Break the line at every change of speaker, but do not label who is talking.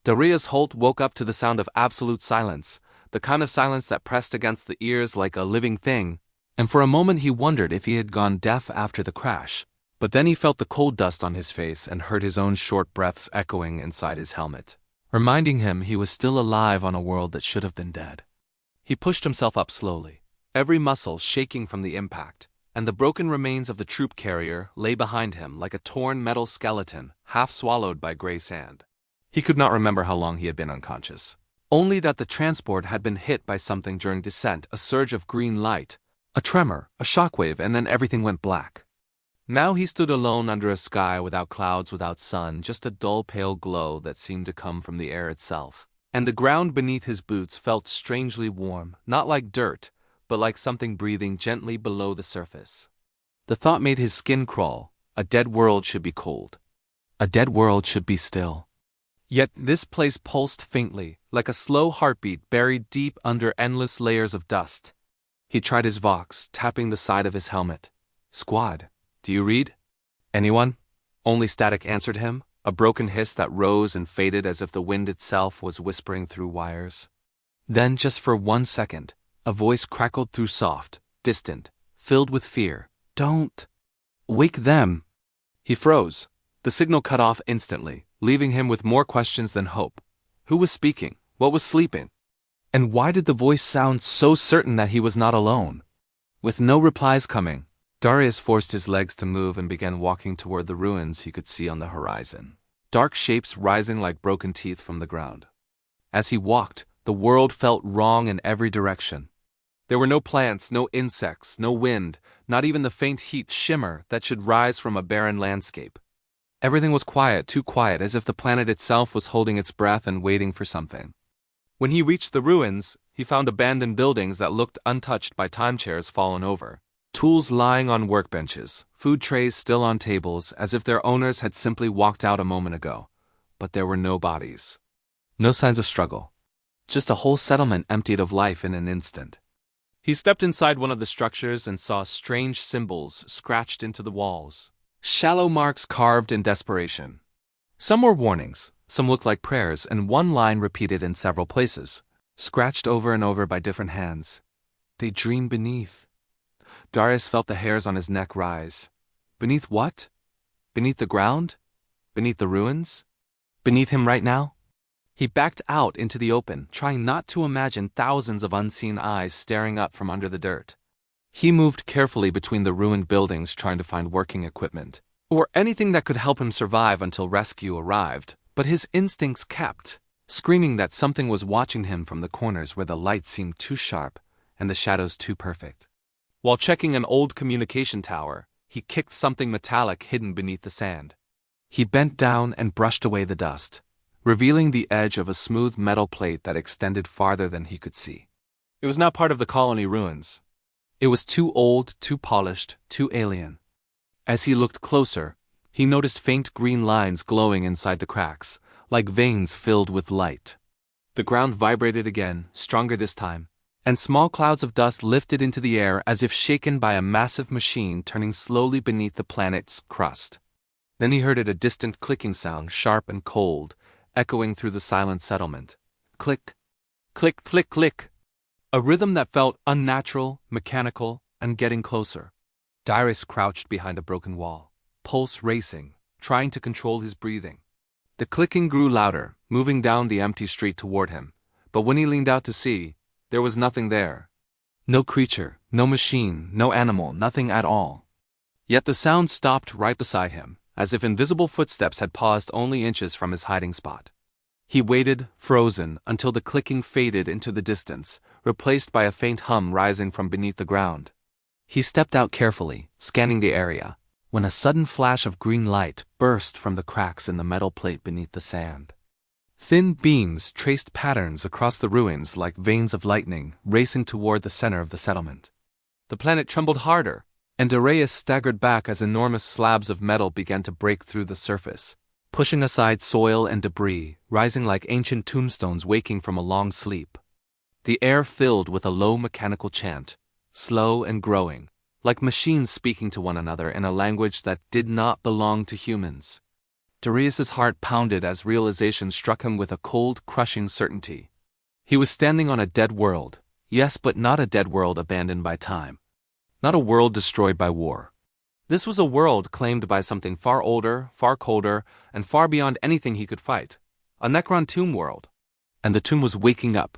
Darius Holt woke up to the sound of absolute silence, the kind of silence that pressed against the ears like a living thing, and for a moment he wondered if he had gone deaf after the crash. But then he felt the cold dust on his face and heard his own short breaths echoing inside his helmet, reminding him he was still alive on a world that should have been dead. He pushed himself up slowly, every muscle shaking from the impact, and the broken remains of the troop carrier lay behind him like a torn metal skeleton, half swallowed by gray sand. He could not remember how long he had been unconscious, only that the transport had been hit by something during descent, a surge of green light, a tremor, a shockwave, and then everything went black. Now he stood alone under a sky without clouds, without sun, just a dull pale glow that seemed to come from the air itself. And the ground beneath his boots felt strangely warm, not like dirt, but like something breathing gently below the surface. The thought made his skin crawl. A dead world should be cold. A dead world should be still. Yet this place pulsed faintly, like a slow heartbeat buried deep under endless layers of dust. He tried his vox, tapping the side of his helmet. "Squad, do you read?" "Anyone?" Only static answered him, a broken hiss that rose and faded as if the wind itself was whispering through wires. Then, just for 1 second, a voice crackled through, soft, distant, filled with fear. "Don't wake them." He froze. The signal cut off instantly, leaving him with more questions than hope. Who was speaking? What was sleeping? And why did the voice sound so certain that he was not alone? With no replies coming, Darius forced his legs to move and began walking toward the ruins he could see on the horizon, dark shapes rising like broken teeth from the ground. As he walked, the world felt wrong in every direction. There were no plants, no insects, no wind, not even the faint heat shimmer that should rise from a barren landscape. Everything was quiet, too quiet, as if the planet itself was holding its breath and waiting for something. When he reached the ruins, he found abandoned buildings that looked untouched by time chairs fallen over, tools lying on workbenches, food trays still on tables as if their owners had simply walked out a moment ago. But there were no bodies. No signs of struggle. Just a whole settlement emptied of life in an instant. He stepped inside one of the structures and saw strange symbols scratched into the walls. Shallow marks carved in desperation. Some were warnings, some looked like prayers, and one line repeated in several places, scratched over and over by different hands. "They dream beneath." Darius felt the hairs on his neck rise. Beneath what? Beneath the ground? Beneath the ruins? Beneath him right now? He backed out into the open, trying not to imagine thousands of unseen eyes staring up from under the dirt. He moved carefully between the ruined buildings, trying to find working equipment, or anything that could help him survive until rescue arrived, but his instincts kept screaming that something was watching him from the corners where the light seemed too sharp and the shadows too perfect. While checking an old communication tower, he kicked something metallic hidden beneath the sand. He bent down and brushed away the dust, revealing the edge of a smooth metal plate that extended farther than he could see. It was not part of the colony ruins. It was too old, too polished, too alien. As he looked closer, he noticed faint green lines glowing inside the cracks, like veins filled with light. The ground vibrated again, stronger this time, and small clouds of dust lifted into the air as if shaken by a massive machine turning slowly beneath the planet's crust. Then he heard a distant clicking sound, sharp and cold, echoing through the silent settlement. Click, click, click, click. A rhythm that felt unnatural, mechanical, and getting closer. Darius crouched behind a broken wall, pulse racing, trying to control his breathing. The clicking grew louder, moving down the empty street toward him, but when he leaned out to see, there was nothing there. No creature, no machine, no animal, nothing at all. Yet the sound stopped right beside him, as if invisible footsteps had paused only inches from his hiding spot. He waited, frozen, until the clicking faded into the distance, replaced by a faint hum rising from beneath the ground. He stepped out carefully, scanning the area, when a sudden flash of green light burst from the cracks in the metal plate beneath the sand. Thin beams traced patterns across the ruins like veins of lightning racing toward the center of the settlement. The planet trembled harder, and Darius staggered back as enormous slabs of metal began to break through the surface, pushing aside soil and debris, rising like ancient tombstones waking from a long sleep. The air filled with a low mechanical chant, slow and growing, like machines speaking to one another in a language that did not belong to humans. Darius's heart pounded as realization struck him with a cold, crushing certainty. He was standing on a dead world, yes, but not a dead world abandoned by time. Not a world destroyed by war. This was a world claimed by something far older, far colder, and far beyond anything he could fight. A Necron tomb world. And the tomb was waking up,